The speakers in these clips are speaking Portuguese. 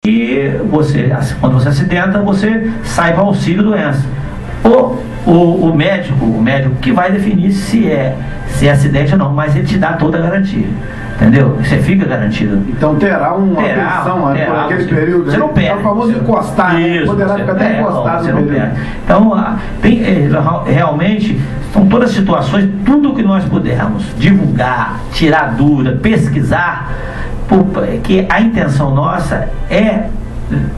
E você, quando você acidenta, você sai para auxílio doença. O médico que vai definir se é acidente ou não, mas ele te dá toda a garantia. Entendeu? Você fica garantido. Então terá uma pensão por aquele período. Você não perde. É o famoso encostar. Isso, poderá ficar até encostado você no não período. perde. Então, realmente, são todas situações, tudo que nós pudermos divulgar, tirar dúvida, pesquisar, que a intenção nossa é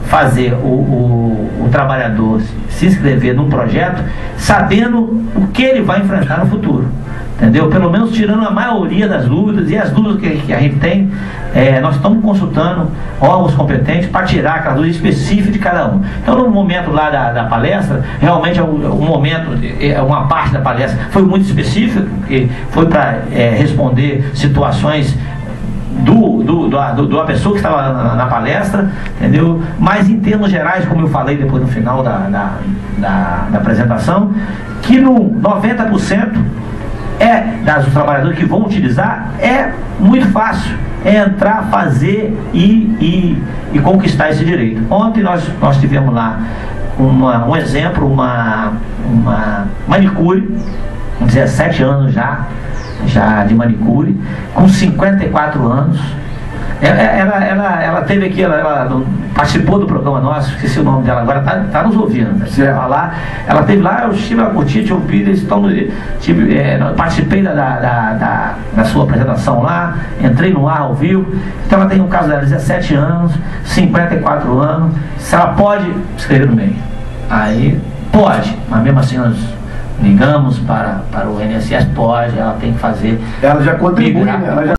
fazer o trabalhador se inscrever num projeto sabendo o que ele vai enfrentar no futuro. Entendeu? Pelo menos tirando a maioria das dúvidas, e as dúvidas que a gente tem, nós estamos consultando órgãos competentes para tirar aquelas dúvidas específicas de cada um. Então, no momento lá da palestra, realmente uma parte da palestra foi muito específica, porque foi para responder situações da pessoa que estava na palestra, entendeu? Mas em termos gerais, como eu falei depois no final da apresentação, que no 90% dos trabalhadores que vão utilizar, é muito fácil, entrar, fazer e conquistar esse direito. Ontem nós tivemos lá um exemplo, uma manicure, com 17 anos já de manicure, com 54 anos. Ela teve aqui, ela participou do programa nosso, esqueci o nome dela agora, tá nos ouvindo. Ela teve lá, eu estive a curtir, te ouvi, participei da sua apresentação lá, entrei no ar ao vivo. Então ela tem um caso dela, 17 anos, 54 anos, se ela pode escrever no meio. Aí pode, mas mesmo assim nós ligamos para o INSS, pode, ela tem que fazer. Ela já contribui, né?